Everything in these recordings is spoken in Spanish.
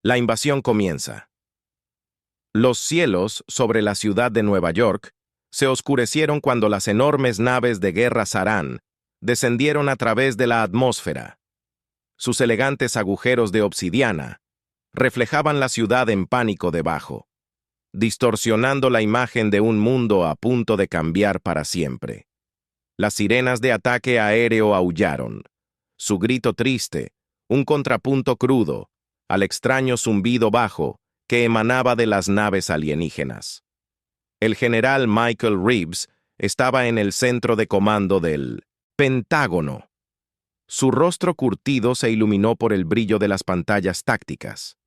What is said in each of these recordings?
La invasión comienza. Los cielos sobre la ciudad de Nueva York se oscurecieron cuando las enormes naves de guerra Saran descendieron a través de la atmósfera. Sus elegantes agujeros de obsidiana reflejaban la ciudad en pánico debajo, distorsionando la imagen de un mundo a punto de cambiar para siempre. Las sirenas de ataque aéreo aullaron. Su grito triste, un contrapunto crudo, al extraño zumbido bajo que emanaba de las naves alienígenas. El general Michael Reeves estaba en el centro de comando del Pentágono. Su rostro curtido se iluminó por el brillo de las pantallas tácticas.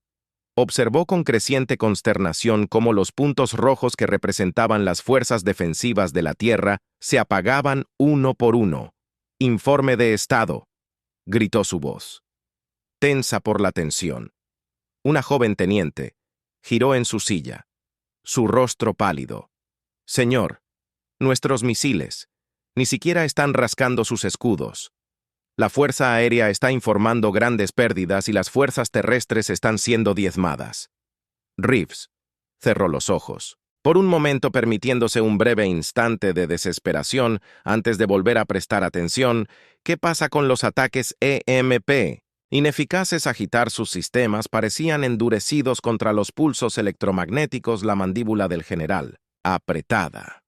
Observó con creciente consternación cómo los puntos rojos que representaban las fuerzas defensivas de la Tierra se apagaban uno por uno. «Informe de estado», gritó su voz, tensa por la tensión. Una joven teniente giró en su silla, su rostro pálido. «Señor, nuestros misiles ni siquiera están rascando sus escudos. La Fuerza Aérea está informando grandes pérdidas y las fuerzas terrestres están siendo diezmadas». Reeves cerró los ojos, por un momento permitiéndose un breve instante de desesperación antes de volver a prestar atención. ¿Qué pasa con los ataques EMP? Ineficaces agitar sus sistemas, parecían endurecidos contra los pulsos electromagnéticos. La mandíbula del general, apretada.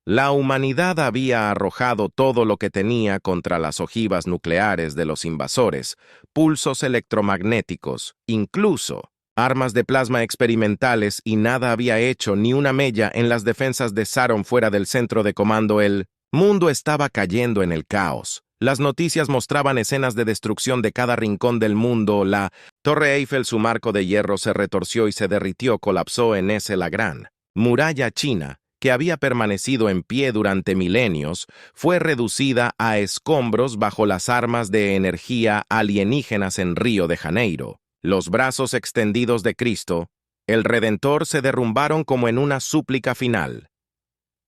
La humanidad había arrojado todo lo que tenía contra las ojivas nucleares de los invasores, pulsos electromagnéticos, incluso armas de plasma experimentales, y nada había hecho ni una mella en las defensas de Saron fuera del centro de comando. El mundo estaba cayendo en el caos. Las noticias mostraban escenas de destrucción de cada rincón del mundo. La Torre Eiffel, su marco de hierro, se retorció y se derritió, colapsó en la gran muralla china, que había permanecido en pie durante milenios, fue reducida a escombros bajo las armas de energía alienígenas en Río de Janeiro. Los brazos extendidos de Cristo, el Redentor, se derrumbaron como en una súplica final.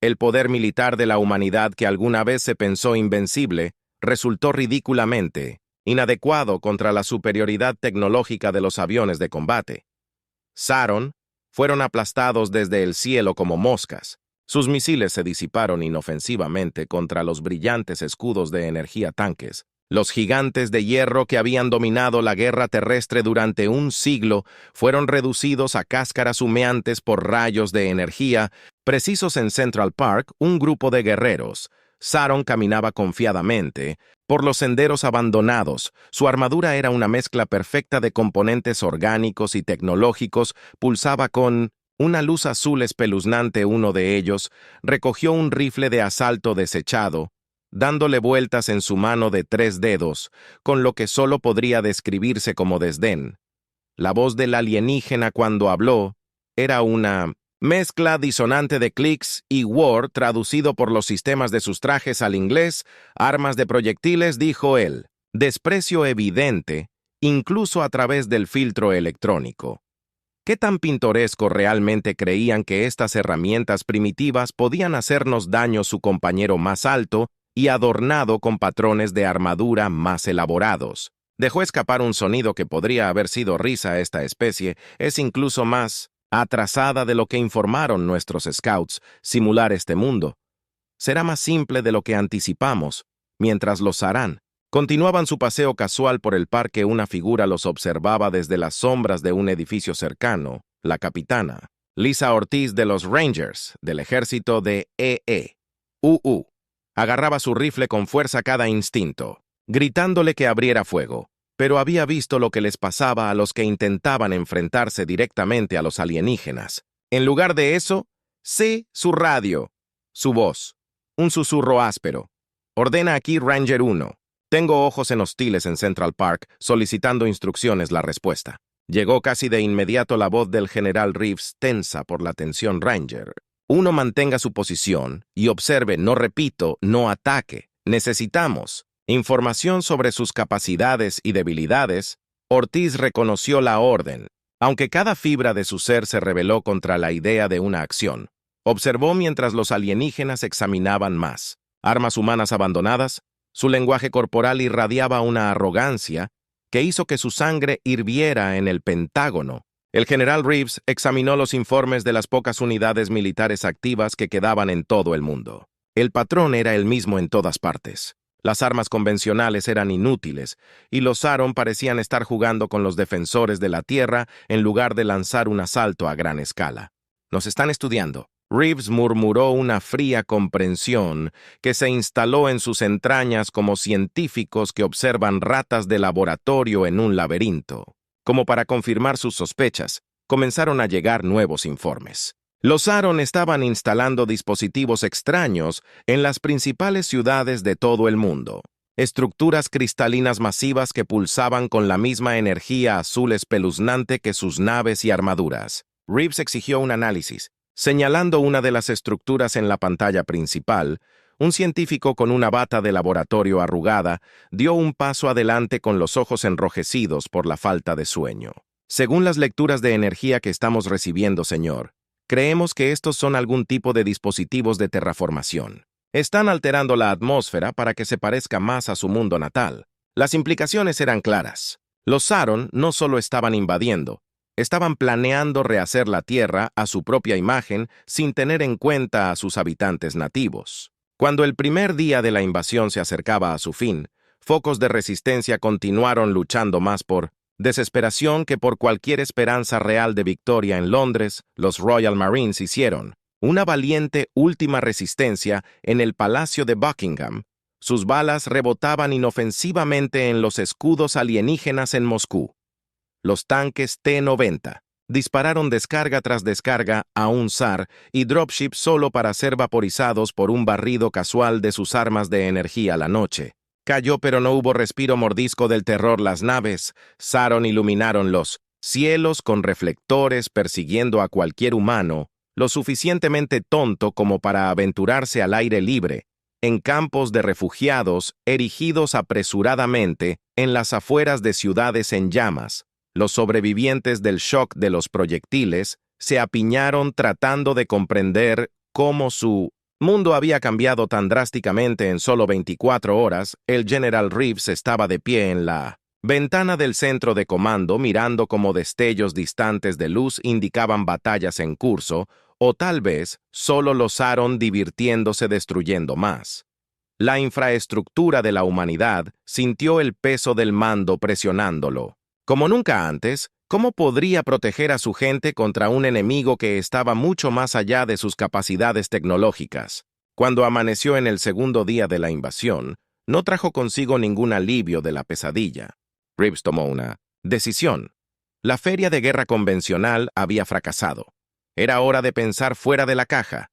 El poder militar de la humanidad, que alguna vez se pensó invencible, resultó ridículamente inadecuado contra la superioridad tecnológica de los aviones de combate. Saron fueron aplastados desde el cielo como moscas. Sus misiles se disiparon inofensivamente contra los brillantes escudos de energía tanques. Los gigantes de hierro que habían dominado la guerra terrestre durante un siglo fueron reducidos a cáscaras humeantes por rayos de energía. Precisos en Central Park, un grupo de guerreros. Saron caminaba confiadamente por los senderos abandonados. Su armadura era una mezcla perfecta de componentes orgánicos y tecnológicos. Pulsaba con una luz azul espeluznante. Uno de ellos recogió un rifle de asalto desechado, dándole vueltas en su mano de 3 dedos, con lo que solo podría describirse como desdén. La voz del alienígena cuando habló era una mezcla disonante de clics y Word traducido por los sistemas de sus trajes al inglés. «Armas de proyectiles», dijo él. Desprecio evidente, incluso a través del filtro electrónico. ¿Qué tan pintoresco realmente creían que estas herramientas primitivas podían hacernos daño? Su compañero más alto y adornado con patrones de armadura más elaborados dejó escapar un sonido que podría haber sido risa. «Esta especie es incluso más atrasada de lo que informaron nuestros scouts. Simular este mundo será más simple de lo que anticipamos». Mientras los Saran continuaban su paseo casual por el parque, una figura los observaba desde las sombras de un edificio cercano. La capitana Lisa Ortiz de los Rangers del ejército de EE. Agarraba su rifle con fuerza cada instinto, gritándole que abriera fuego. Pero había visto lo que les pasaba a los que intentaban enfrentarse directamente a los alienígenas. En lugar de eso, su radio, su voz, un susurro áspero. «Ordena aquí, Ranger 1. Tengo ojos en hostiles en Central Park, solicitando instrucciones». La respuesta. Llegó casi de inmediato la voz del general Reeves, tensa por la tensión. «Ranger 1, mantenga su posición y observe, no repito, no ataque. Necesitamos información sobre sus capacidades y debilidades». Ortiz reconoció la orden, aunque cada fibra de su ser se rebeló contra la idea de una acción. Observó mientras los alienígenas examinaban más armas humanas abandonadas. Su lenguaje corporal irradiaba una arrogancia que hizo que su sangre hirviera en el Pentágono. El general Reeves examinó los informes de las pocas unidades militares activas que quedaban en todo el mundo. El patrón era el mismo en todas partes. Las armas convencionales eran inútiles, y los Saron parecían estar jugando con los defensores de la Tierra en lugar de lanzar un asalto a gran escala. Nos están estudiando. Reeves murmuró una fría comprensión que se instaló en sus entrañas como científicos que observan ratas de laboratorio en un laberinto. Como para confirmar sus sospechas, comenzaron a llegar nuevos informes. Los Saron estaban instalando dispositivos extraños en las principales ciudades de todo el mundo. Estructuras cristalinas masivas que pulsaban con la misma energía azul espeluznante que sus naves y armaduras. Reeves exigió un análisis. Señalando una de las estructuras en la pantalla principal, un científico con una bata de laboratorio arrugada dio un paso adelante con los ojos enrojecidos por la falta de sueño. Según las lecturas de energía que estamos recibiendo, señor, creemos que estos son algún tipo de dispositivos de terraformación. Están alterando la atmósfera para que se parezca más a su mundo natal. Las implicaciones eran claras. Los Saron no solo estaban invadiendo, estaban planeando rehacer la Tierra a su propia imagen sin tener en cuenta a sus habitantes nativos. Cuando el primer día de la invasión se acercaba a su fin, focos de resistencia continuaron luchando más por desesperación que por cualquier esperanza real de victoria en Londres. Los Royal Marines hicieron una valiente última resistencia en el Palacio de Buckingham. Sus balas rebotaban inofensivamente en los escudos alienígenas en Moscú. Los tanques T-90 dispararon descarga tras descarga a un zar y dropships solo para ser vaporizados por un barrido casual de sus armas de energía la noche. Cayó, pero no hubo respiro mordisco del terror. Las naves Saron iluminaron los cielos con reflectores persiguiendo a cualquier humano lo suficientemente tonto como para aventurarse al aire libre, en campos de refugiados erigidos apresuradamente en las afueras de ciudades en llamas. Los sobrevivientes del shock de los proyectiles se apiñaron tratando de comprender cómo su mundo había cambiado tan drásticamente en solo 24 horas. El general Reeves estaba de pie en la ventana del centro de comando mirando cómo destellos distantes de luz indicaban batallas en curso, o tal vez solo los Saron divirtiéndose destruyendo más. La infraestructura de la humanidad sintió el peso del mando presionándolo. Como nunca antes, ¿cómo podría proteger a su gente contra un enemigo que estaba mucho más allá de sus capacidades tecnológicas? Cuando amaneció en el segundo día de la invasión, no trajo consigo ningún alivio de la pesadilla. Reeves tomó una decisión. La feria de guerra convencional había fracasado. Era hora de pensar fuera de la caja.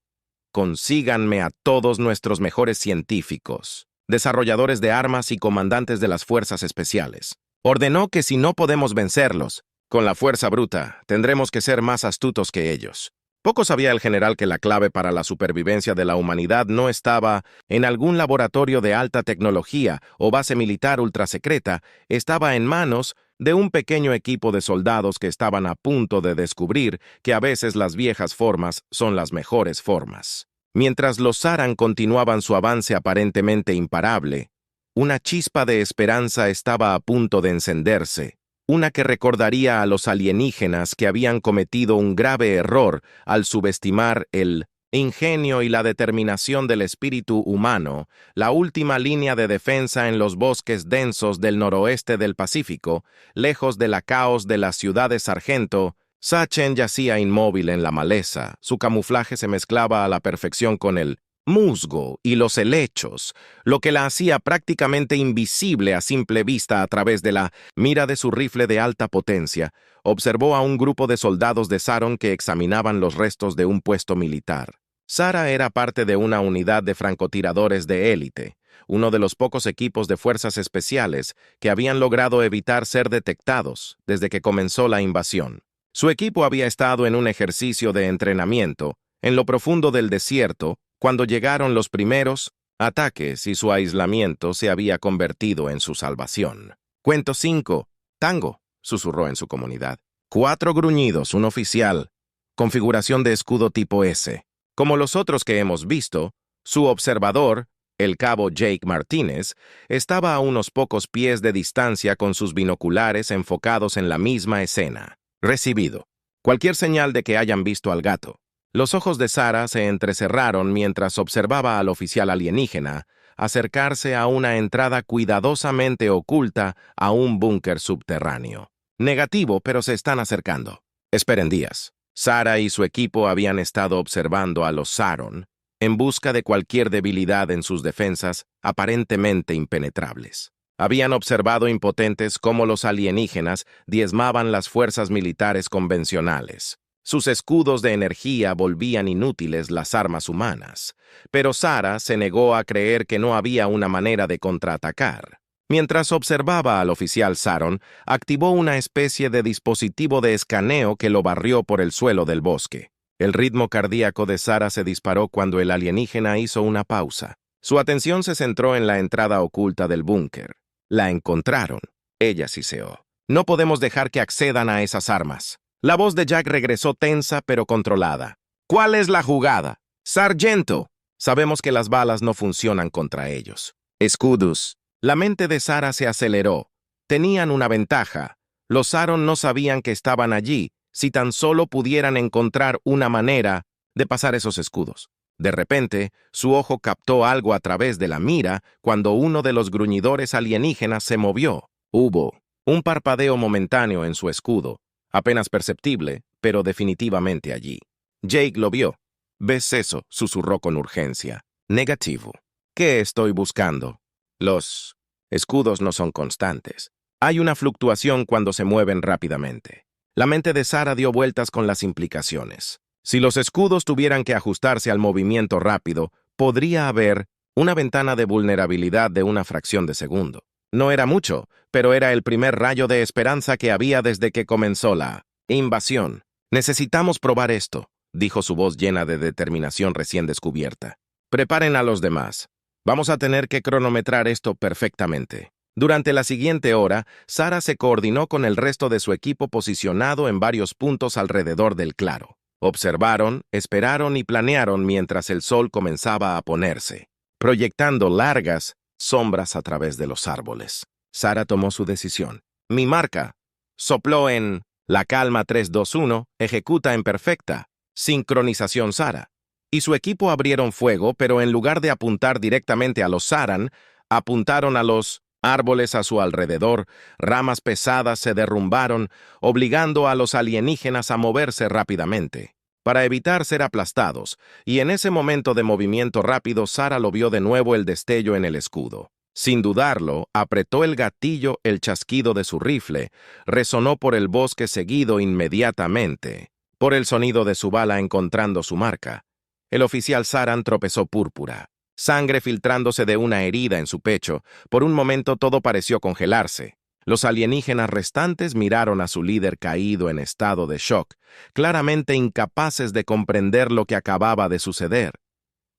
Consíganme a todos nuestros mejores científicos, desarrolladores de armas y comandantes de las fuerzas especiales. Ordenó que si no podemos vencerlos, con la fuerza bruta, tendremos que ser más astutos que ellos. Poco sabía el general que la clave para la supervivencia de la humanidad no estaba en algún laboratorio de alta tecnología o base militar ultrasecreta, estaba en manos de un pequeño equipo de soldados que estaban a punto de descubrir que a veces las viejas formas son las mejores formas. Mientras los Saran continuaban su avance aparentemente imparable, una chispa de esperanza estaba a punto de encenderse, una que recordaría a los alienígenas que habían cometido un grave error al subestimar el ingenio y la determinación del espíritu humano, la última línea de defensa en los bosques densos del noroeste del Pacífico, lejos de la caos de la ciudad de Sargento. Sachen yacía inmóvil en la maleza, su camuflaje se mezclaba a la perfección con el musgo y los helechos, lo que la hacía prácticamente invisible a simple vista. A través de la mira de su rifle de alta potencia, observó a un grupo de soldados de Saron que examinaban los restos de un puesto militar. Sara era parte de una unidad de francotiradores de élite, uno de los pocos equipos de fuerzas especiales que habían logrado evitar ser detectados desde que comenzó la invasión. Su equipo había estado en un ejercicio de entrenamiento en lo profundo del desierto cuando llegaron los primeros ataques y su aislamiento se había convertido en su salvación. Cuento 5. Tango, susurró en su comunidad. 4 gruñidos, un oficial. Configuración de escudo tipo S. Como los otros que hemos visto, su observador El cabo Jake Martínez estaba a unos pocos pies de distancia con sus binoculares enfocados en la misma escena. Recibido. Cualquier señal de que hayan visto al gato. Los ojos de Sarah se entrecerraron mientras observaba al oficial alienígena acercarse a una entrada cuidadosamente oculta a un búnker subterráneo. Negativo, pero se están acercando. Esperen días. Sarah y su equipo habían estado observando a los Saron en busca de cualquier debilidad en sus defensas aparentemente impenetrables. Habían observado impotentes cómo los alienígenas diezmaban las fuerzas militares convencionales. Sus escudos de energía volvían inútiles las armas humanas, pero Sarah se negó a creer que no había una manera de contraatacar. Mientras observaba al oficial Saron, activó una especie de dispositivo de escaneo que lo barrió por el suelo del bosque. El ritmo cardíaco de Sarah se disparó cuando el alienígena hizo una pausa. Su atención se centró en la entrada oculta del búnker. La encontraron. Ella siseó. No podemos dejar que accedan a esas armas. La voz de Jack regresó tensa pero controlada. ¿Cuál es la jugada? ¡Sargento! Sabemos que las balas no funcionan contra ellos. Escudos. La mente de Sarah se aceleró. Tenían una ventaja. Los Saron no sabían que estaban allí, si tan solo pudieran encontrar una manera de pasar esos escudos. De repente, su ojo captó algo a través de la mira cuando uno de los gruñidores alienígenas se movió. Hubo un parpadeo momentáneo en su escudo, apenas perceptible, pero definitivamente allí. Jake lo vio. ¿Ves eso?, susurró con urgencia. Negativo. ¿Qué estoy buscando? Los escudos no son constantes. Hay una fluctuación cuando se mueven rápidamente. La mente de Sarah dio vueltas con las implicaciones. Si los escudos tuvieran que ajustarse al movimiento rápido, podría haber una ventana de vulnerabilidad de una fracción de segundo. No era mucho, pero era el primer rayo de esperanza que había desde que comenzó la invasión. Necesitamos probar esto, dijo su voz llena de determinación recién descubierta. Preparen a los demás. Vamos a tener que cronometrar esto perfectamente. Durante la siguiente hora, Sarah se coordinó con el resto de su equipo posicionado en varios puntos alrededor del claro. Observaron, esperaron y planearon mientras el sol comenzaba a ponerse, proyectando largas sombras a través de los árboles. Sarah tomó su decisión. Mi marca. Sopló en la calma 3-2-1, ejecuta en perfecta sincronización Sarah. Y su equipo abrieron fuego, pero en lugar de apuntar directamente a los Saran, apuntaron a los árboles a su alrededor. Ramas pesadas se derrumbaron, obligando a los alienígenas a moverse rápidamente, para evitar ser aplastados, y en ese momento de movimiento rápido Sarah lo vio de nuevo el destello en el escudo. Sin dudarlo, apretó el gatillo, el chasquido de su rifle resonó por el bosque seguido inmediatamente por el sonido de su bala encontrando su marca. El oficial Saran tropezó púrpura. Sangre filtrándose de una herida en su pecho. Por un momento todo pareció congelarse. Los alienígenas restantes miraron a su líder caído en estado de shock, claramente incapaces de comprender lo que acababa de suceder.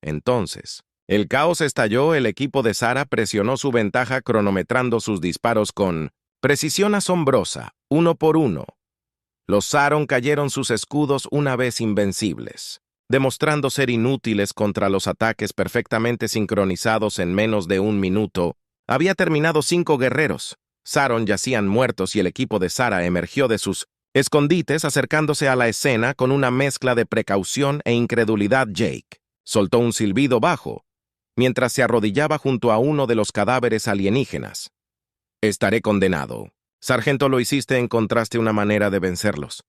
Entonces, el caos estalló. El equipo de Sarah presionó su ventaja cronometrando sus disparos con precisión asombrosa, uno por uno. Los Saron cayeron sus escudos una vez invencibles, demostrando ser inútiles contra los ataques perfectamente sincronizados en menos de un minuto. Había terminado 5 guerreros. Saron yacían muertos y el equipo de Sarah emergió de sus escondites acercándose a la escena con una mezcla de precaución e incredulidad. Jake soltó un silbido bajo mientras se arrodillaba junto a uno de los cadáveres alienígenas. Estaré condenado. Sargento, lo hiciste, encontraste una manera de vencerlos.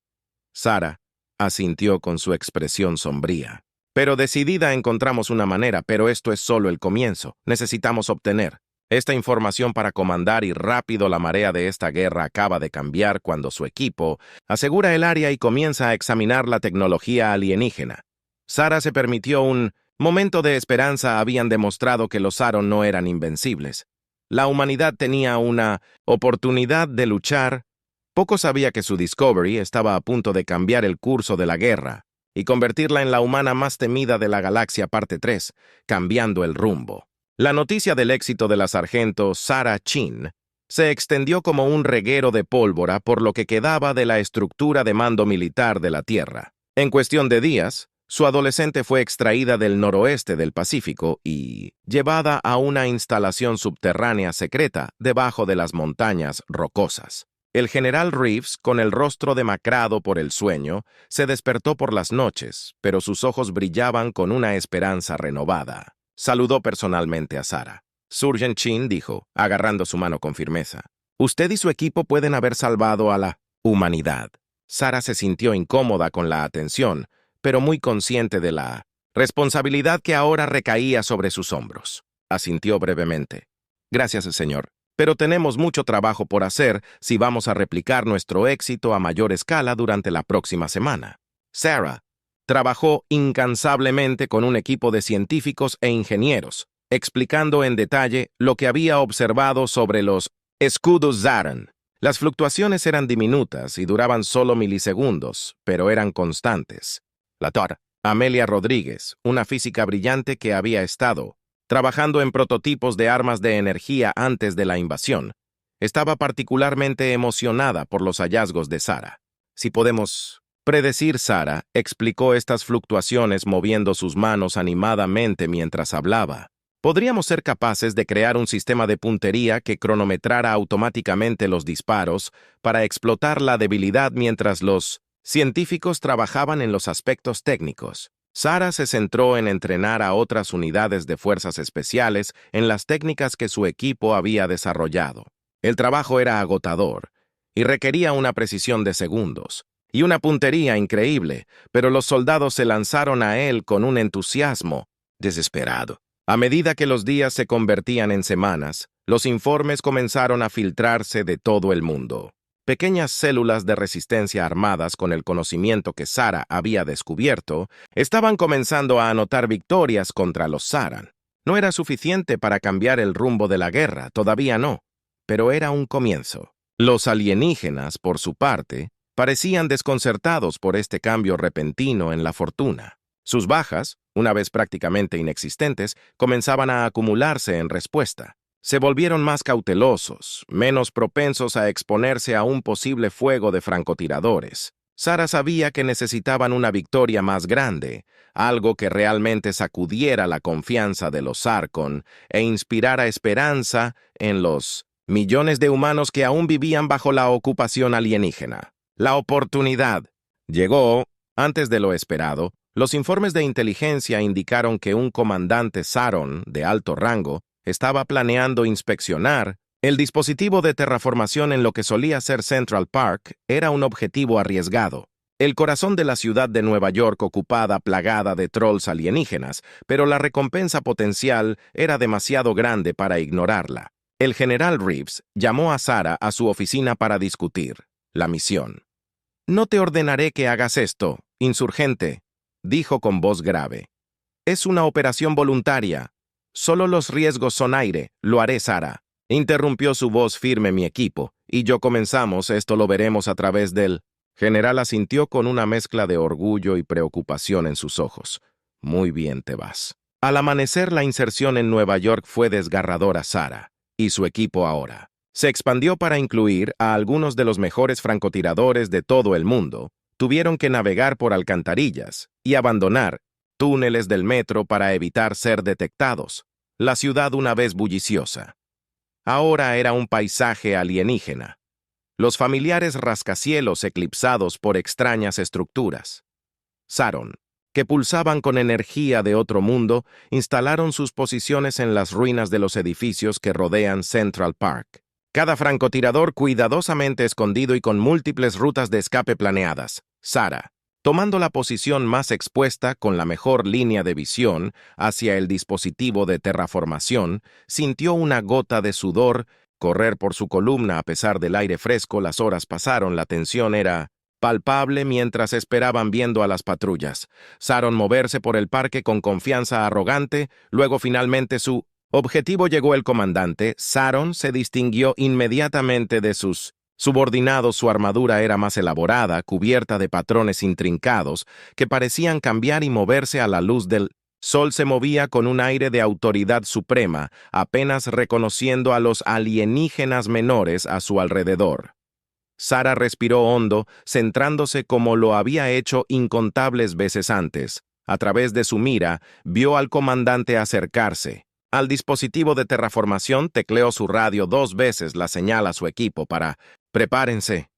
Sarah asintió con su expresión sombría. Pero decidida encontramos una manera, pero esto es solo el comienzo. Necesitamos obtener esta información para comandar y rápido. La marea de esta guerra acaba de cambiar cuando su equipo asegura el área y comienza a examinar la tecnología alienígena. Sarah se permitió un momento de esperanza. Habían demostrado que los Saron no eran invencibles. La humanidad tenía una oportunidad de luchar. Poco sabía que su Discovery estaba a punto de cambiar el curso de la guerra y convertirla en la humana más temida de la galaxia parte 3, cambiando el rumbo. La noticia del éxito de la sargento Sarah Chin se extendió como un reguero de pólvora por lo que quedaba de la estructura de mando militar de la Tierra. En cuestión de días, Su adolescente fue extraída del noroeste del Pacífico y llevada a una instalación subterránea secreta debajo de las montañas rocosas. El general Reeves, con el rostro demacrado por el sueño, se despertó por las noches, pero sus ojos brillaban con una esperanza renovada. Saludó personalmente a Sarah. Surgeon Chin dijo, agarrando su mano con firmeza, «Usted y su equipo pueden haber salvado a la humanidad». Sarah se sintió incómoda con la atención, pero muy consciente de la responsabilidad que ahora recaía sobre sus hombros. Asintió brevemente. «Gracias, señor. Pero tenemos mucho trabajo por hacer si vamos a replicar nuestro éxito a mayor escala durante la próxima semana». Sarah trabajó incansablemente con un equipo de científicos e ingenieros, explicando en detalle lo que había observado sobre los escudos Zaran. Las fluctuaciones eran diminutas y duraban solo milisegundos, pero eran constantes. La Dra. Amelia Rodríguez, una física brillante que había estado trabajando en prototipos de armas de energía antes de la invasión, estaba particularmente emocionada por los hallazgos de Sarah. Si podemos predecir, Sarah explicó estas fluctuaciones moviendo sus manos animadamente mientras hablaba. Podríamos ser capaces de crear un sistema de puntería que cronometrara automáticamente los disparos para explotar la debilidad mientras los científicos trabajaban en los aspectos técnicos. Sarah se centró en entrenar a otras unidades de fuerzas especiales en las técnicas que su equipo había desarrollado. El trabajo era agotador y requería una precisión de segundos y una puntería increíble, pero los soldados se lanzaron a él con un entusiasmo desesperado. A medida que los días se convertían en semanas, los informes comenzaron a filtrarse de todo el mundo. Pequeñas células de resistencia armadas con el conocimiento que Sarah había descubierto estaban comenzando a anotar victorias contra los Zaran. No era suficiente para cambiar el rumbo de la guerra, todavía no, pero era un comienzo. Los alienígenas, por su parte, parecían desconcertados por este cambio repentino en la fortuna. Sus bajas, una vez prácticamente inexistentes, comenzaban a acumularse en respuesta. Se volvieron más cautelosos, menos propensos a exponerse a un posible fuego de francotiradores. Sarah sabía que necesitaban una victoria más grande, algo que realmente sacudiera la confianza de los Zarkon e inspirara esperanza en los millones de humanos que aún vivían bajo la ocupación alienígena. La oportunidad llegó antes de lo esperado. Los informes de inteligencia indicaron que un comandante Zaron de alto rango estaba planeando inspeccionar el dispositivo de terraformación en lo que solía ser Central Park. Era un objetivo arriesgado. El corazón de la ciudad de Nueva York ocupada, plagada de trolls alienígenas, pero la recompensa potencial era demasiado grande para ignorarla. El general Reeves llamó a Sarah a su oficina para discutir la misión. «No te ordenaré que hagas esto, insurgente», dijo con voz grave. «Es una operación voluntaria. Solo los riesgos son aire. Lo haré, Sarah». Interrumpió su voz firme mi equipo, y yo comenzamos, esto lo veremos a través del... General asintió con una mezcla de orgullo y preocupación en sus ojos. «Muy bien, te vas». Al amanecer, la inserción en Nueva York fue desgarradora. Sarah y su equipo ahora se expandió para incluir a algunos de los mejores francotiradores de todo el mundo. Tuvieron que navegar por alcantarillas y abandonar túneles del metro para evitar ser detectados. La ciudad, una vez bulliciosa, ahora era un paisaje alienígena. Los familiares rascacielos eclipsados por extrañas estructuras. Zaron, que pulsaban con energía de otro mundo, instalaron sus posiciones en las ruinas de los edificios que rodean Central Park. Cada francotirador cuidadosamente escondido y con múltiples rutas de escape planeadas. Sarah, tomando la posición más expuesta con la mejor línea de visión hacia el dispositivo de terraformación, sintió una gota de sudor correr por su columna a pesar del aire fresco. Las horas pasaron, la tensión era palpable mientras esperaban viendo a las patrullas. Zaron moverse por el parque con confianza arrogante, luego finalmente su objetivo llegó. El comandante Zaron se distinguió inmediatamente de sus subordinados. Su armadura era más elaborada, cubierta de patrones intrincados que parecían cambiar y moverse a la luz del sol. Se movía con un aire de autoridad suprema, apenas reconociendo a los alienígenas menores a su alrededor. Sarah respiró hondo, centrándose como lo había hecho incontables veces antes. A través de su mira, vio al comandante acercarse. Al dispositivo de terraformación tecleó su radio 2 veces la señal a su equipo para «Prepárense».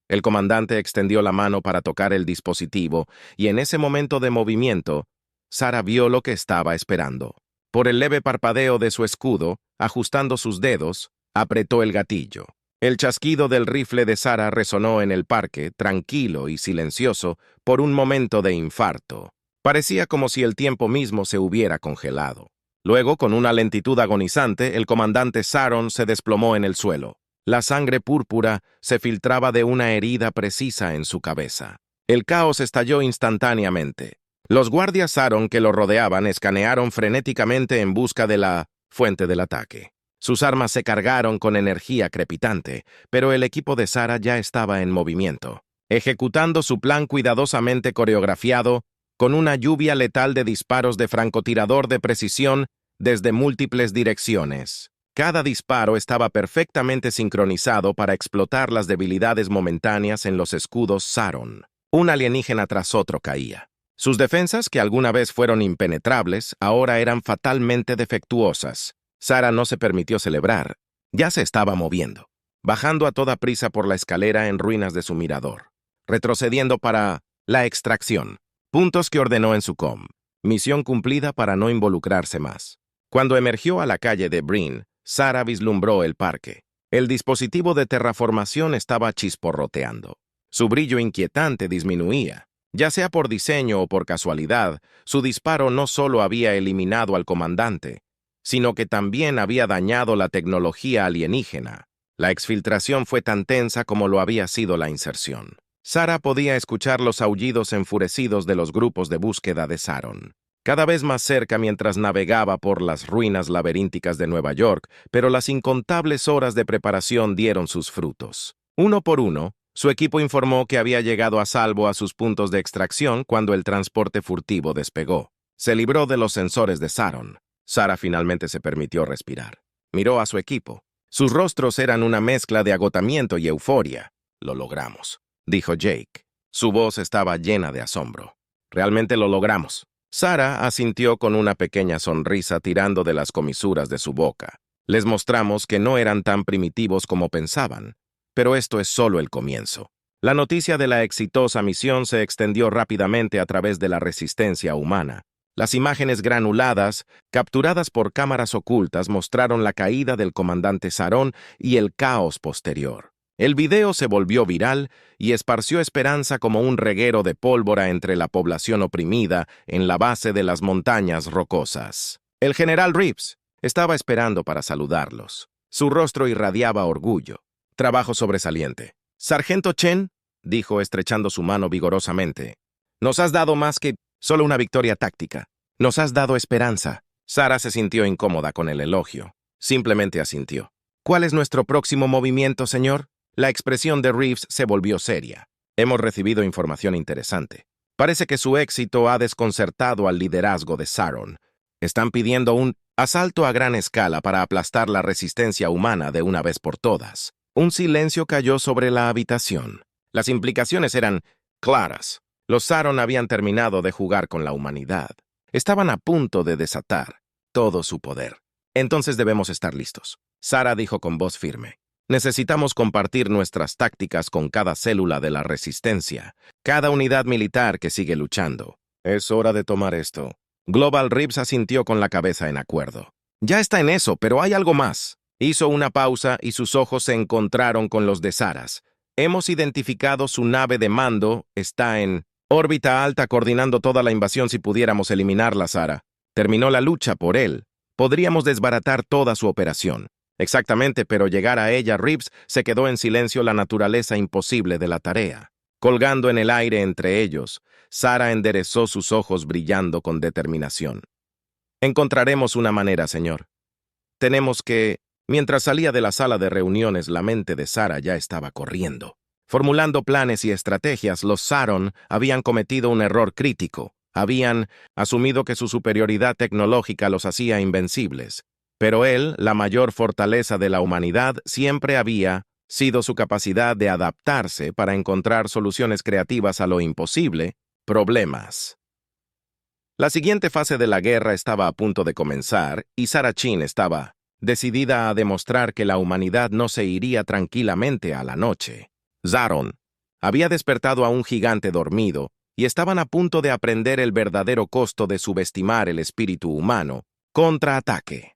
El comandante extendió la mano para tocar el dispositivo y en ese momento de movimiento, Sara vio lo que estaba esperando. Por el leve parpadeo de su escudo, ajustando sus dedos, apretó el gatillo. El chasquido del rifle de Sara resonó en el parque, tranquilo y silencioso, por un momento de infarto. Parecía como si el tiempo mismo se hubiera congelado. Luego, con una lentitud agonizante, el comandante Saron se desplomó en el suelo. La sangre púrpura se filtraba de una herida precisa en su cabeza. El caos estalló instantáneamente. Los guardias Saron que lo rodeaban escanearon frenéticamente en busca de la fuente del ataque. Sus armas se cargaron con energía crepitante, pero el equipo de Sara ya estaba en movimiento, ejecutando su plan cuidadosamente coreografiado, con una lluvia letal de disparos de francotirador de precisión desde múltiples direcciones. Cada disparo estaba perfectamente sincronizado para explotar las debilidades momentáneas en los escudos Saron. Un alienígena tras otro caía. Sus defensas, que alguna vez fueron impenetrables, ahora eran fatalmente defectuosas. Sara no se permitió celebrar. Ya se estaba moviendo, bajando a toda prisa por la escalera en ruinas de su mirador, retrocediendo para la extracción, puntos que ordenó en su com. Misión cumplida para no involucrarse más. Cuando emergió a la calle de Breen, Sara vislumbró el parque. El dispositivo de terraformación estaba chisporroteando. Su brillo inquietante disminuía. Ya sea por diseño o por casualidad, su disparo no solo había eliminado al comandante, sino que también había dañado la tecnología alienígena. La exfiltración fue tan tensa como lo había sido la inserción. Sara podía escuchar los aullidos enfurecidos de los grupos de búsqueda de Saron, cada vez más cerca mientras navegaba por las ruinas laberínticas de Nueva York, pero las incontables horas de preparación dieron sus frutos. Uno por uno, su equipo informó que había llegado a salvo a sus puntos de extracción cuando el transporte furtivo despegó. Se libró de los sensores de Saron. Sara finalmente se permitió respirar. Miró a su equipo. Sus rostros eran una mezcla de agotamiento y euforia. «Lo logramos», dijo Jake. Su voz estaba llena de asombro. «Realmente lo logramos». Sara asintió con una pequeña sonrisa tirando de las comisuras de su boca. Les mostramos que no eran tan primitivos como pensaban, pero esto es solo el comienzo. La noticia de la exitosa misión se extendió rápidamente a través de la resistencia humana. Las imágenes granuladas, capturadas por cámaras ocultas, mostraron la caída del comandante Saron y el caos posterior. El video se volvió viral y esparció esperanza como un reguero de pólvora entre la población oprimida en la base de las montañas rocosas. El general Reeves estaba esperando para saludarlos. Su rostro irradiaba orgullo. «Trabajo sobresaliente». «Sargento Chen», dijo estrechando su mano vigorosamente, «nos has dado más que solo una victoria táctica. Nos has dado esperanza». Sara se sintió incómoda con el elogio. Simplemente asintió. «¿Cuál es nuestro próximo movimiento, señor?» La expresión de Reeves se volvió seria. «Hemos recibido información interesante. Parece que su éxito ha desconcertado al liderazgo de Saron. Están pidiendo un asalto a gran escala para aplastar la resistencia humana de una vez por todas». Un silencio cayó sobre la habitación. Las implicaciones eran claras. Los Saron habían terminado de jugar con la humanidad. Estaban a punto de desatar todo su poder. «Entonces debemos estar listos», Sara dijo con voz firme. «Necesitamos compartir nuestras tácticas con cada célula de la resistencia, cada unidad militar que sigue luchando. Es hora de tomar esto». Global Reeves asintió con la cabeza en acuerdo. «Ya está en eso, pero hay algo más». Hizo una pausa y sus ojos se encontraron con los de Saras. «Hemos identificado su nave de mando. Está en órbita alta coordinando toda la invasión si pudiéramos eliminarla, Sara. Terminó la lucha por él. Podríamos desbaratar toda su operación». «Exactamente, pero llegar a ella», Reeves se quedó en silencio, la naturaleza imposible de la tarea. Colgando en el aire entre ellos, Sara enderezó sus ojos brillando con determinación. «Encontraremos una manera, señor. Tenemos que...» Mientras salía de la sala de reuniones, la mente de Sara ya estaba corriendo. Formulando planes y estrategias, los Saron habían cometido un error crítico. Habían asumido que su superioridad tecnológica los hacía invencibles. Pero él, la mayor fortaleza de la humanidad, siempre había sido su capacidad de adaptarse para encontrar soluciones creativas a lo imposible, problemas. La siguiente fase de la guerra estaba a punto de comenzar y Sarah Chin estaba decidida a demostrar que la humanidad no se iría tranquilamente a la noche. Saron había despertado a un gigante dormido y estaban a punto de aprender el verdadero costo de subestimar el espíritu humano. Contraataque.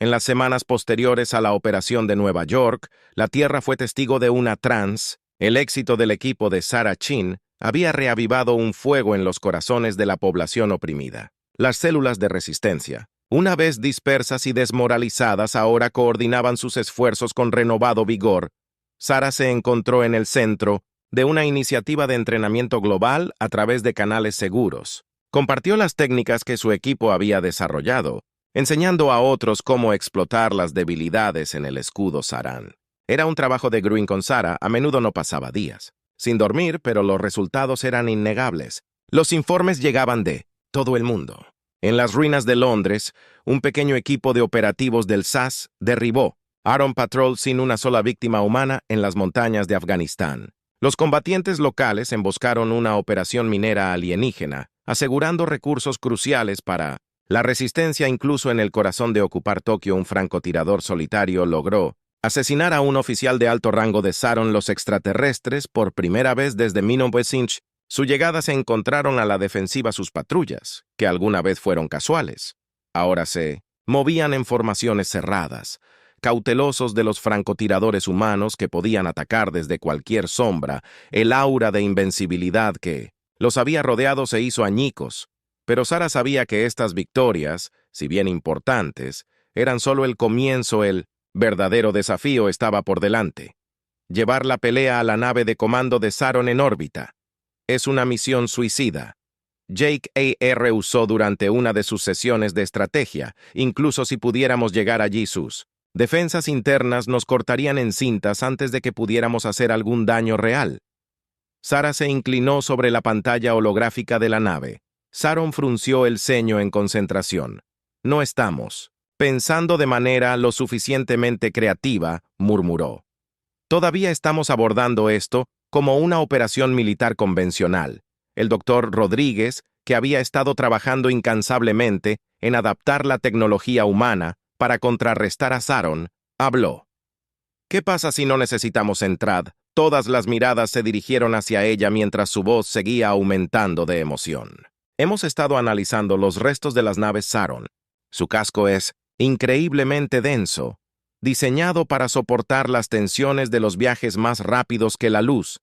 En las semanas posteriores a la operación de Nueva York, la Tierra fue testigo de una trance. El éxito del equipo de Sarah Chin había reavivado un fuego en los corazones de la población oprimida. Las células de resistencia, una vez dispersas y desmoralizadas, ahora coordinaban sus esfuerzos con renovado vigor. Sarah se encontró en el centro de una iniciativa de entrenamiento global a través de canales seguros. Compartió las técnicas que su equipo había desarrollado, enseñando a otros cómo explotar las debilidades en el escudo Saran. Era un trabajo de Gruen con Sarah, a menudo no pasaba días sin dormir, pero los resultados eran innegables. Los informes llegaban de todo el mundo. En las ruinas de Londres, un pequeño equipo de operativos del SAS derribó Aron Patrol sin una sola víctima humana en las montañas de Afganistán. Los combatientes locales emboscaron una operación minera alienígena, asegurando recursos cruciales para la resistencia. Incluso en el corazón de ocupar Tokio, un francotirador solitario logró asesinar a un oficial de alto rango de Saron. Los extraterrestres, por primera vez desde 1900, su llegada se encontraron a la defensiva sus patrullas, que alguna vez fueron casuales. Ahora se movían en formaciones cerradas, cautelosos de los francotiradores humanos que podían atacar desde cualquier sombra. El aura de invencibilidad que los había rodeado se hizo añicos, pero Sarah sabía que estas victorias, si bien importantes, eran solo el comienzo. El verdadero desafío estaba por delante. Llevar la pelea a la nave de comando de Saron en órbita. Es una misión suicida. Jake A.R. usó durante una de sus sesiones de estrategia. Incluso si pudiéramos llegar allí, sus defensas internas nos cortarían en cintas antes de que pudiéramos hacer algún daño real. Sarah se inclinó sobre la pantalla holográfica de la nave. Saron frunció el ceño en concentración. No estamos pensando de manera lo suficientemente creativa, murmuró. Todavía estamos abordando esto como una operación militar convencional. El doctor Rodríguez, que había estado trabajando incansablemente en adaptar la tecnología humana para contrarrestar a Saron, habló. ¿Qué pasa si no necesitamos Entrad? Todas las miradas se dirigieron hacia ella mientras su voz seguía aumentando de emoción. Hemos estado analizando los restos de las naves Saron. Su casco es increíblemente denso, diseñado para soportar las tensiones de los viajes más rápidos que la luz,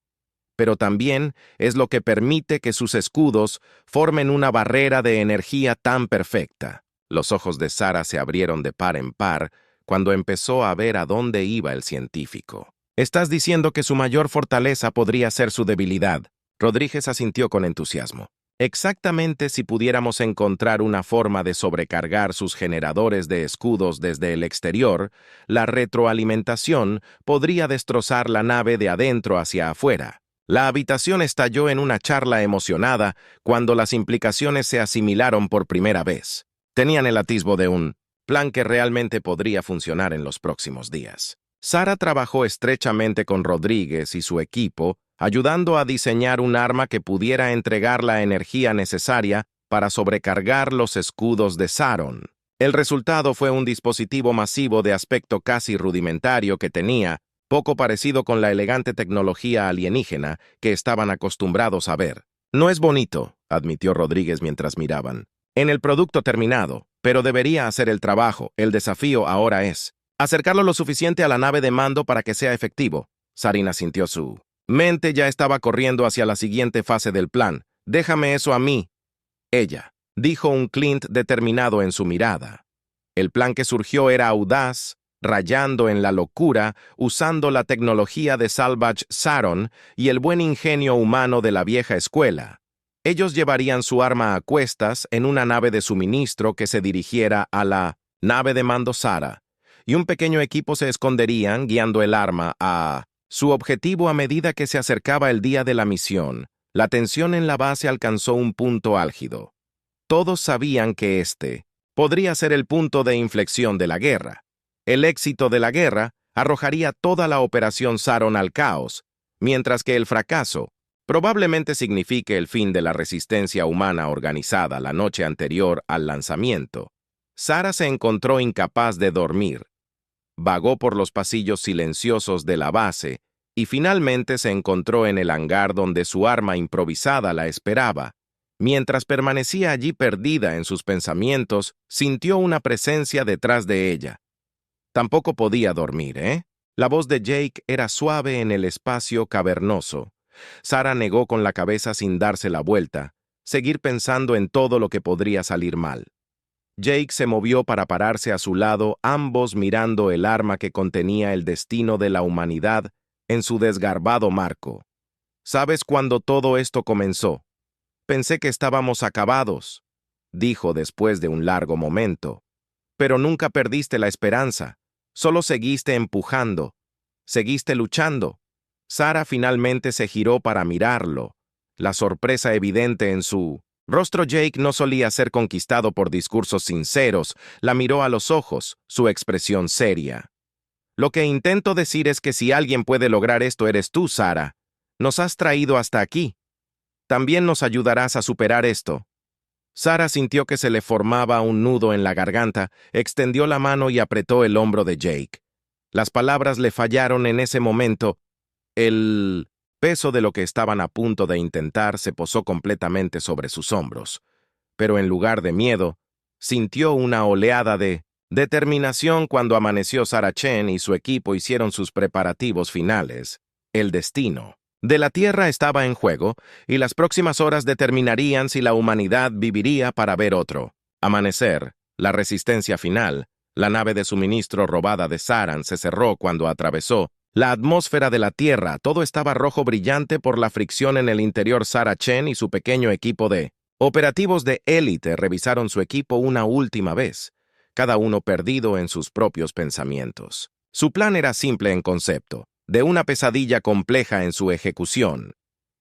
pero también es lo que permite que sus escudos formen una barrera de energía tan perfecta. Los ojos de Sarah se abrieron de par en par cuando empezó a ver a dónde iba el científico. «Estás diciendo que su mayor fortaleza podría ser su debilidad», Rodríguez asintió con entusiasmo. «Exactamente. Si pudiéramos encontrar una forma de sobrecargar sus generadores de escudos desde el exterior, la retroalimentación podría destrozar la nave de adentro hacia afuera». La habitación estalló en una charla emocionada cuando las implicaciones se asimilaron por primera vez. Tenían el atisbo de un plan que realmente podría funcionar en los próximos días. Sarah trabajó estrechamente con Rodríguez y su equipo, ayudando a diseñar un arma que pudiera entregar la energía necesaria para sobrecargar los escudos de Saron. El resultado fue un dispositivo masivo de aspecto casi rudimentario que tenía poco parecido con la elegante tecnología alienígena que estaban acostumbrados a ver. «No es bonito», admitió Rodríguez mientras miraban, «en el producto terminado, pero debería hacer el trabajo. El desafío ahora es acercarlo lo suficiente a la nave de mando para que sea efectivo». Sarina sintió su mente ya estaba corriendo hacia la siguiente fase del plan. «Déjame eso a mí». Ella dijo, un Clint determinado en su mirada. El plan que surgió era audaz, rayando en la locura, usando la tecnología de Salvage Saron y el buen ingenio humano de la vieja escuela. Ellos llevarían su arma a cuestas en una nave de suministro que se dirigiera a la nave de mando Sarah, y un pequeño equipo se esconderían guiando el arma a su objetivo a medida que se acercaba el día de la misión. La tensión en la base alcanzó un punto álgido. Todos sabían que este podría ser el punto de inflexión de la guerra. El éxito de la guerra arrojaría toda la operación Saron al caos, mientras que el fracaso Probablemente signifique el fin de la resistencia humana organizada la noche anterior al lanzamiento. Sarah se encontró incapaz de dormir. Vagó por los pasillos silenciosos de la base y finalmente se encontró en el hangar donde su arma improvisada la esperaba. Mientras permanecía allí perdida en sus pensamientos, sintió una presencia detrás de ella. Tampoco podía dormir, ¿eh? La voz de Jake era suave en el espacio cavernoso. Sarah negó con la cabeza sin darse la vuelta, seguir pensando en todo lo que podría salir mal. Jake se movió para pararse a su lado, ambos mirando el arma que contenía el destino de la humanidad en su desgarbado marco. ¿Sabes cuándo todo esto comenzó? Pensé que estábamos acabados, dijo después de un largo momento. Pero nunca perdiste la esperanza, solo seguiste empujando, seguiste luchando. Sarah finalmente se giró para mirarlo, la sorpresa evidente en su rostro. Jake no solía ser conquistado por discursos sinceros, la miró a los ojos, su expresión seria. Lo que intento decir es que si alguien puede lograr esto eres tú, Sarah. Nos has traído hasta aquí. También nos ayudarás a superar esto. Sarah sintió que se le formaba un nudo en la garganta, extendió la mano y apretó el hombro de Jake. Las palabras le fallaron en ese momento. El peso de lo que estaban a punto de intentar se posó completamente sobre sus hombros. Pero en lugar de miedo, sintió una oleada de determinación cuando amaneció. Sarah Chen y su equipo hicieron sus preparativos finales. El destino de la Tierra estaba en juego, y las próximas horas determinarían si la humanidad viviría para ver otro amanecer. La resistencia final, la nave de suministro robada de Saran, se cerró cuando atravesó la atmósfera de la Tierra. Todo estaba rojo brillante por la fricción en el interior. Sarah Chen y su pequeño equipo de operativos de élite revisaron su equipo una última vez, cada uno perdido en sus propios pensamientos. Su plan era simple en concepto, de una pesadilla compleja en su ejecución.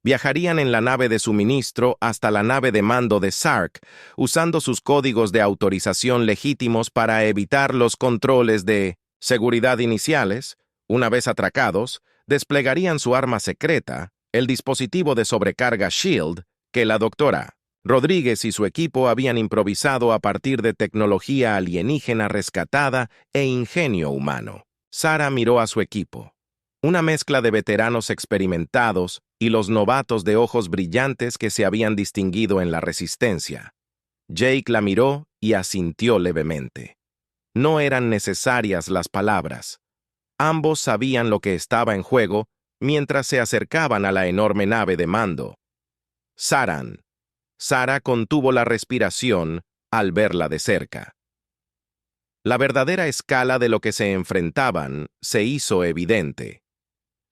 Viajarían en la nave de suministro hasta la nave de mando de Sark, usando sus códigos de autorización legítimos para evitar los controles de seguridad iniciales. Una vez atracados, desplegarían su arma secreta, el dispositivo de sobrecarga SHIELD, que la doctora Rodríguez y su equipo habían improvisado a partir de tecnología alienígena rescatada e ingenio humano. Sarah miró a su equipo. Una mezcla de veteranos experimentados y los novatos de ojos brillantes que se habían distinguido en la resistencia. Jake la miró y asintió levemente. No eran necesarias las palabras. Ambos sabían lo que estaba en juego mientras se acercaban a la enorme nave de mando. Saran. Sarah contuvo la respiración al verla de cerca. La verdadera escala de lo que se enfrentaban se hizo evidente.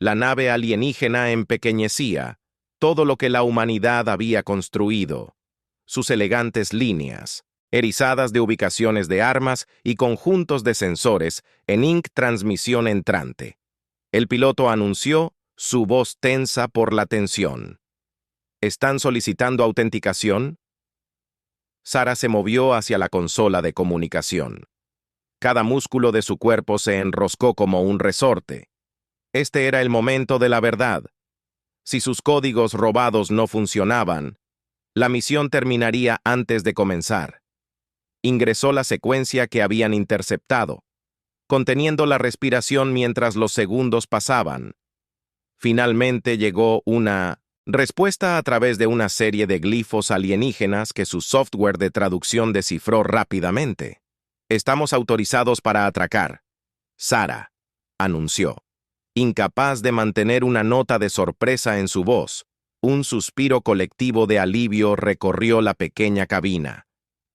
La nave alienígena empequeñecía todo lo que la humanidad había construido. Sus elegantes líneas, erizadas de ubicaciones de armas y conjuntos de sensores en INC transmisión entrante. El piloto anunció, su voz tensa por la tensión. ¿Están solicitando autenticación? Sarah se movió hacia la consola de comunicación. Cada músculo de su cuerpo se enroscó como un resorte. Este era el momento de la verdad. Si sus códigos robados no funcionaban, la misión terminaría antes de comenzar. Ingresó la secuencia que habían interceptado, conteniendo la respiración mientras los segundos pasaban. Finalmente llegó una respuesta a través de una serie de glifos alienígenas que su software de traducción descifró rápidamente. Estamos autorizados para atracar. Sarah anunció. Incapaz de mantener una nota de sorpresa en su voz, un suspiro colectivo de alivio recorrió la pequeña cabina.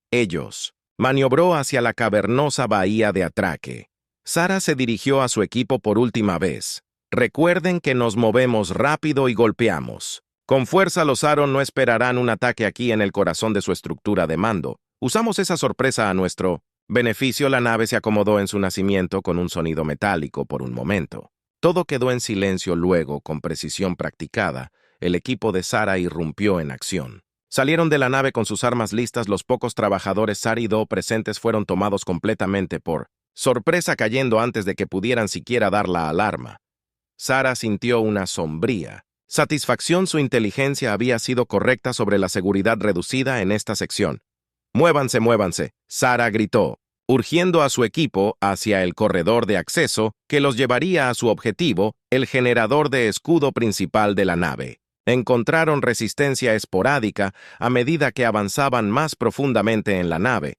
Ellos maniobró hacia la cavernosa bahía de atraque. Sarah se dirigió a su equipo por última vez. Recuerden que nos movemos rápido y golpeamos. Con fuerza los Aron no esperarán un ataque aquí en el corazón de su estructura de mando. Usamos esa sorpresa a nuestro beneficio. La nave se acomodó en su nacimiento con un sonido metálico por un momento. Todo quedó en silencio. Luego, con precisión practicada, el equipo de Sarah irrumpió en acción. Salieron de la nave con sus armas listas. Los pocos trabajadores Sarah y Do presentes fueron tomados completamente por sorpresa, cayendo antes de que pudieran siquiera dar la alarma. Sarah sintió una sombría Satisfacción, su inteligencia había sido correcta sobre la seguridad reducida en esta sección. Muévanse, muévanse, Sarah gritó, urgiendo a su equipo hacia el corredor de acceso que los llevaría a su objetivo, el generador de escudo principal de la nave. Encontraron resistencia esporádica a medida que avanzaban más profundamente en la nave,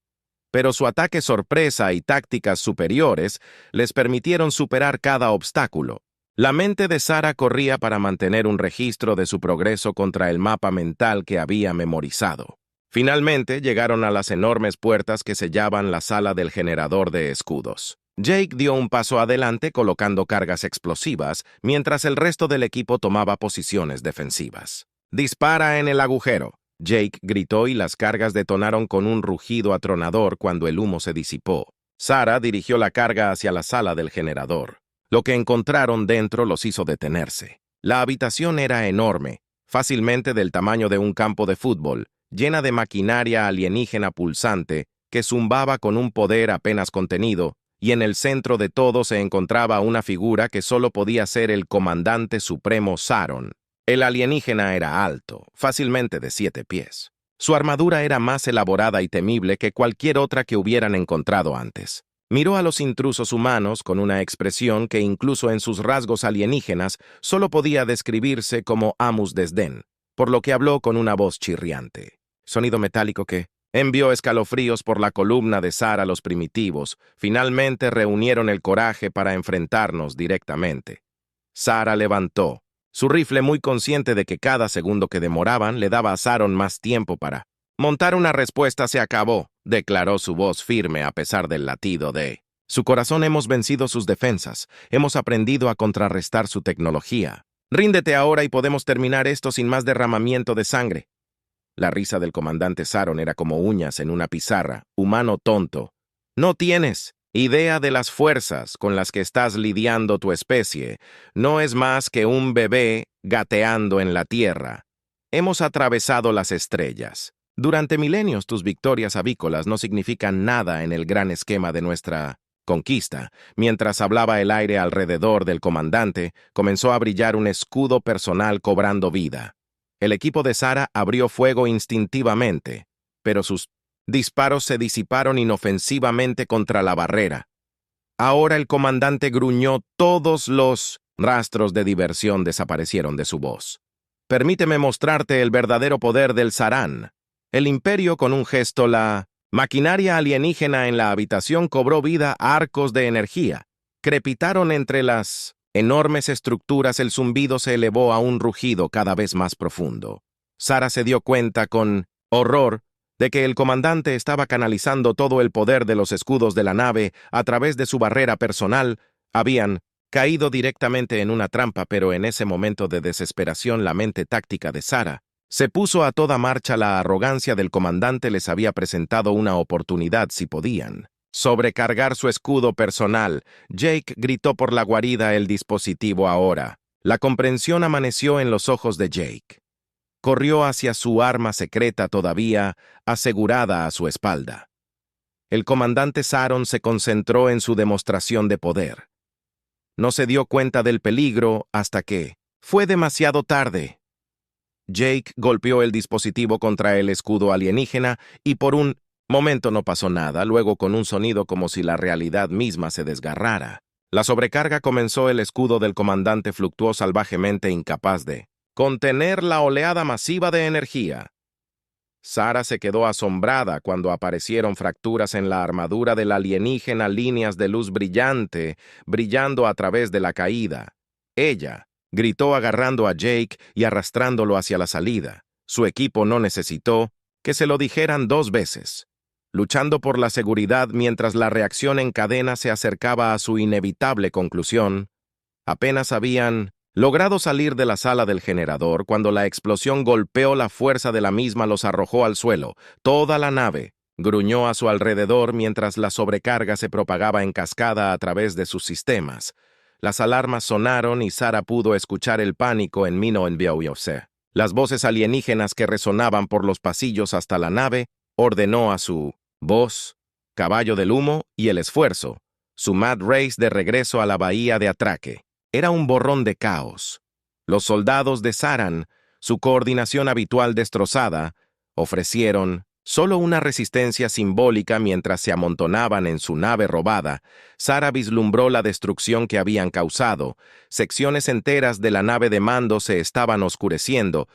pero su ataque sorpresa y tácticas superiores les permitieron superar cada obstáculo. La mente de Sarah corría para mantener un registro de su progreso contra el mapa mental que había memorizado. Finalmente llegaron a las enormes puertas que sellaban la sala del generador de escudos. Jake dio un paso adelante colocando cargas explosivas, mientras el resto del equipo tomaba posiciones defensivas. «Dispara en el agujero», Jake gritó y las cargas detonaron con un rugido atronador cuando el humo se disipó. Sarah dirigió la carga hacia la sala del generador. Lo que encontraron dentro los hizo detenerse. La habitación era enorme, fácilmente del tamaño de un campo de fútbol, llena de maquinaria alienígena pulsante que zumbaba con un poder apenas contenido, y en el centro de todo se encontraba una figura que solo podía ser el comandante supremo Saron. El alienígena era alto, fácilmente de 7 pies. Su armadura era más elaborada y temible que cualquier otra que hubieran encontrado antes. Miró a los intrusos humanos con una expresión que incluso en sus rasgos alienígenas solo podía describirse como Amus desdén, por lo que habló con una voz chirriante. Sonido metálico que envió escalofríos por la columna de Sarah. Los primitivos finalmente reunieron el coraje para enfrentarnos directamente. Sarah levantó su rifle, muy consciente de que cada segundo que demoraban le daba a Saron más tiempo para montar una respuesta. «Se acabó», declaró su voz firme a pesar del latido de su corazón. «Hemos vencido sus defensas, hemos aprendido a contrarrestar su tecnología. Ríndete ahora y podemos terminar esto sin más derramamiento de sangre». La risa del comandante Saron era como uñas en una pizarra. «Humano tonto, no tienes idea de las fuerzas con las que estás lidiando tu especie. No es más que un bebé gateando en la tierra. Hemos atravesado las estrellas. Durante milenios tus victorias avícolas no significan nada en el gran esquema de nuestra conquista». Mientras hablaba, el aire alrededor del comandante comenzó a brillar un escudo personal cobrando vida. El equipo de Sarah abrió fuego instintivamente, pero sus disparos se disiparon inofensivamente contra la barrera. Ahora el comandante gruñó. Todos los rastros de diversión desaparecieron de su voz. «Permíteme mostrarte el verdadero poder del Sarán». El imperio, con un gesto, la maquinaria alienígena en la habitación cobró vida. Arcos de energía crepitaron entre las enormes estructuras. El zumbido se elevó a un rugido cada vez más profundo. Sarah se dio cuenta con horror de que el comandante estaba canalizando todo el poder de los escudos de la nave a través de su barrera personal. Habían caído directamente en una trampa, pero en ese momento de desesperación la mente táctica de Sarah se puso a toda marcha. La arrogancia del comandante les había presentado una oportunidad si podían sobrecargar su escudo personal. Jake gritó por la guarida: «El dispositivo ahora». La comprensión amaneció en los ojos de Jake. Corrió hacia su arma secreta todavía asegurada a su espalda. El comandante Saron se concentró en su demostración de poder. No se dio cuenta del peligro hasta que fue demasiado tarde. Jake golpeó el dispositivo contra el escudo alienígena y por un momento no pasó nada. Luego, con un sonido como si la realidad misma se desgarrara, la sobrecarga comenzó. El escudo del comandante fluctuó salvajemente, incapaz de contener la oleada masiva de energía. Sarah se quedó asombrada cuando aparecieron fracturas en la armadura del alienígena, líneas de luz brillante brillando a través de la caída. Ella gritó agarrando a Jake y arrastrándolo hacia la salida. Su equipo no necesitó que se lo dijeran 2 veces. Luchando por la seguridad mientras la reacción en cadena se acercaba a su inevitable conclusión, apenas habían logrado salir de la sala del generador cuando la explosión golpeó. La fuerza de la misma los arrojó al suelo. Toda la nave gruñó a su alrededor mientras la sobrecarga se propagaba en cascada a través de sus sistemas. Las alarmas sonaron y Sarah pudo escuchar el pánico en Mino en Biauiose. Las voces alienígenas que resonaban por los pasillos hasta la nave. Ordenó a su voz, caballo del humo y el esfuerzo, su Mad Race de regreso a la bahía de atraque. Era un borrón de caos. Los soldados de Saran, su coordinación habitual destrozada, ofrecieron solo una resistencia simbólica mientras se amontonaban en su nave robada. Sara vislumbró la destrucción que habían causado. Secciones enteras de la nave de mando se estaban oscureciendo.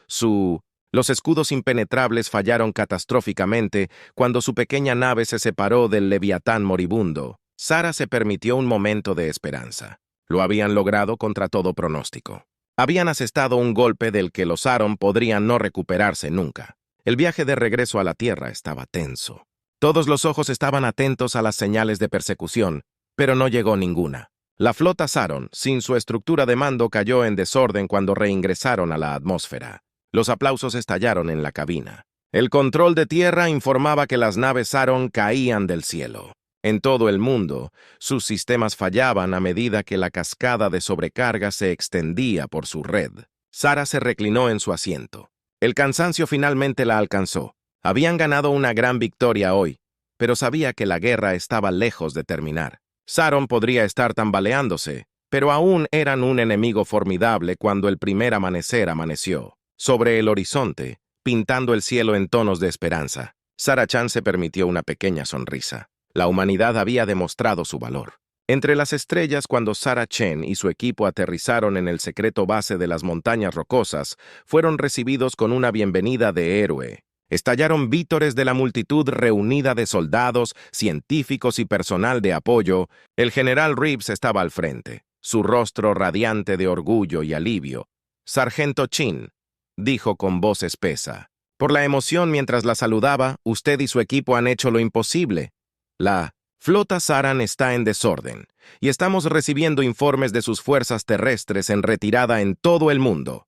Los escudos impenetrables fallaron catastróficamente cuando su pequeña nave se separó del leviatán moribundo. Sara se permitió un momento de esperanza. Lo habían logrado contra todo pronóstico. Habían asestado un golpe del que los Saron podrían no recuperarse nunca. El viaje de regreso a la Tierra estaba tenso. Todos los ojos estaban atentos a las señales de persecución, pero no llegó ninguna. La flota Saron, sin su estructura de mando, cayó en desorden cuando reingresaron a la atmósfera. Los aplausos estallaron en la cabina. El control de tierra informaba que las naves Saron caían del cielo. En todo el mundo, sus sistemas fallaban a medida que la cascada de sobrecarga se extendía por su red. Sara se reclinó en su asiento. El cansancio finalmente la alcanzó. Habían ganado una gran victoria hoy, pero sabía que la guerra estaba lejos de terminar. Saron podría estar tambaleándose, pero aún eran un enemigo formidable cuando el primer amanecer amaneció. Sobre el horizonte, pintando el cielo en tonos de esperanza, Sarah Chan se permitió una pequeña sonrisa. La humanidad había demostrado su valor. Entre las estrellas, cuando Sarah Chen y su equipo aterrizaron en el secreto base de las montañas rocosas, fueron recibidos con una bienvenida de héroe. Estallaron vítores de la multitud reunida de soldados, científicos y personal de apoyo. El general Reeves estaba al frente, su rostro radiante de orgullo y alivio. «Sargento Chin», dijo con voz espesa. «Por la emoción mientras la saludaba, usted y su equipo han hecho lo imposible. La flota Saran está en desorden, y estamos recibiendo informes de sus fuerzas terrestres en retirada en todo el mundo».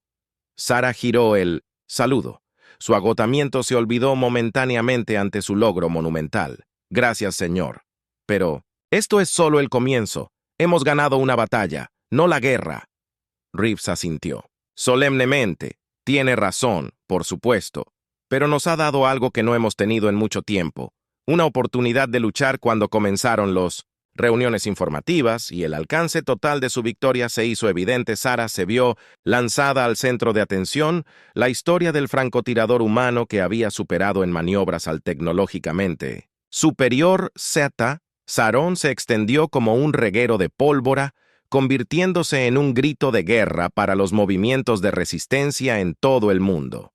Sara giró el saludo. Su agotamiento se olvidó momentáneamente ante su logro monumental. «Gracias, señor. Pero esto es solo el comienzo. Hemos ganado una batalla, no la guerra». Reeves asintió. «Solemnemente. Tiene razón, por supuesto. Pero nos ha dado algo que no hemos tenido en mucho tiempo. Una oportunidad de luchar cuando comenzaron las reuniones informativas y el alcance total de su victoria se hizo evidente. Sara se vio lanzada al centro de atención, la historia del francotirador humano que había superado en maniobras al tecnológicamente superior Z. Saron se extendió como un reguero de pólvora, convirtiéndose en un grito de guerra para los movimientos de resistencia en todo el mundo.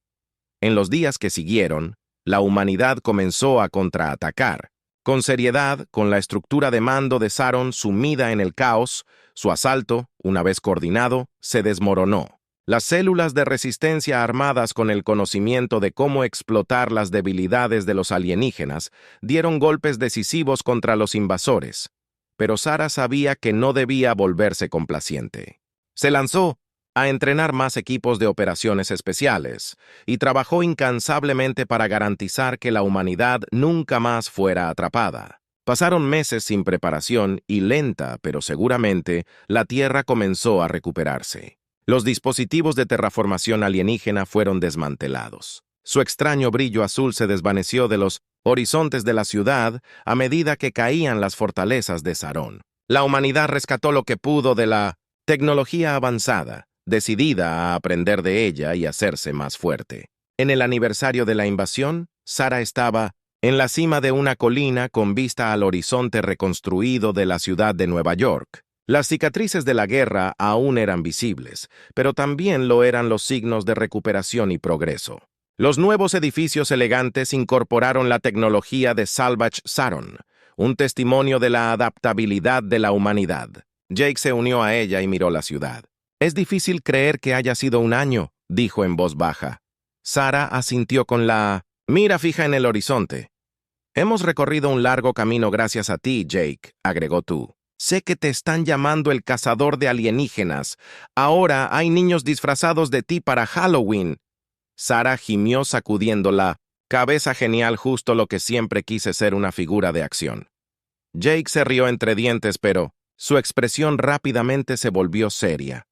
En los días que siguieron, la humanidad comenzó a contraatacar. Con seriedad, con la estructura de mando de Saron sumida en el caos, su asalto, una vez coordinado, se desmoronó. Las células de resistencia armadas con el conocimiento de cómo explotar las debilidades de los alienígenas dieron golpes decisivos contra los invasores. Pero Sara sabía que no debía volverse complaciente. Se lanzó a entrenar más equipos de operaciones especiales, y trabajó incansablemente para garantizar que la humanidad nunca más fuera atrapada. Pasaron meses sin preparación y lenta, pero seguramente, la Tierra comenzó a recuperarse. Los dispositivos de terraformación alienígena fueron desmantelados. Su extraño brillo azul se desvaneció de los horizontes de la ciudad a medida que caían las fortalezas de Saron. La humanidad rescató lo que pudo de la tecnología avanzada, decidida a aprender de ella y hacerse más fuerte. En el aniversario de la invasión, Sara estaba en la cima de una colina con vista al horizonte reconstruido de la ciudad de Nueva York. Las cicatrices de la guerra aún eran visibles, pero también lo eran los signos de recuperación y progreso. Los nuevos edificios elegantes incorporaron la tecnología de Salvage Saron, un testimonio de la adaptabilidad de la humanidad. Jake se unió a ella y miró la ciudad. «Es difícil creer que haya sido un año», dijo en voz baja. Sara asintió con la mira fija en el horizonte. «Hemos recorrido un largo camino gracias a ti, Jake», agregó tú. «Sé que te están llamando el cazador de alienígenas. Ahora hay niños disfrazados de ti para Halloween». Sara gimió sacudiendo la cabeza. «Genial, justo lo que siempre quise ser, una figura de acción». Jake se rió entre dientes, pero su expresión rápidamente se volvió seria.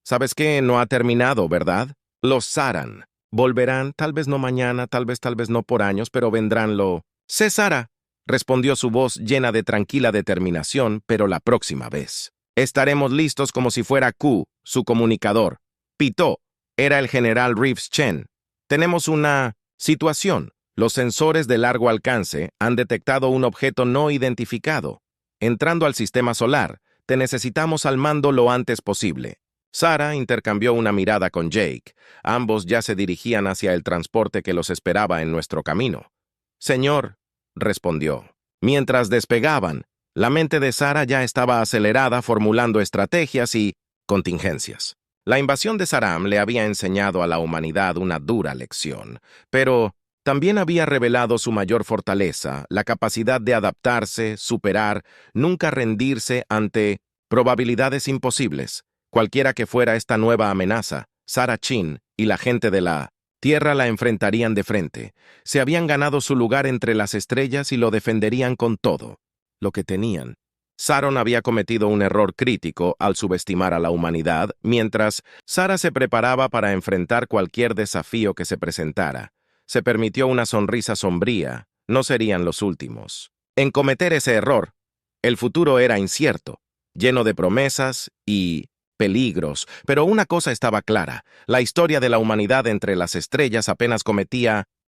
«¿Sabes qué? No ha terminado, ¿verdad? Los Saran volverán, tal vez no mañana, tal vez no por años, pero vendrán «Sé, Sara», respondió su voz llena de tranquila determinación, «pero la próxima vez. Estaremos listos como si fuera Q, su comunicador. Pitó. Era el general Reeves Chen. Tenemos una situación. Los sensores de largo alcance han detectado un objeto no identificado. Entrando al sistema solar, te necesitamos al mando lo antes posible. Sarah intercambió una mirada con Jake. Ambos ya se dirigían hacia el transporte que los esperaba en nuestro camino. Señor, respondió. Mientras despegaban, la mente de Sarah ya estaba acelerada formulando estrategias y contingencias. La invasión de Saram le había enseñado a la humanidad una dura lección, pero también había revelado su mayor fortaleza, la capacidad de adaptarse, superar, nunca rendirse ante probabilidades imposibles. Cualquiera que fuera esta nueva amenaza, Sarah Chin y la gente de la Tierra la enfrentarían de frente. Se habían ganado su lugar entre las estrellas y lo defenderían con todo lo que tenían. Saron había cometido un error crítico al subestimar a la humanidad, mientras Sarah se preparaba para enfrentar cualquier desafío que se presentara. Se permitió una sonrisa sombría. No serían los últimos. En cometer ese error, el futuro era incierto, lleno de promesas y peligros, pero una cosa estaba clara: la historia de la humanidad entre las estrellas apenas cometía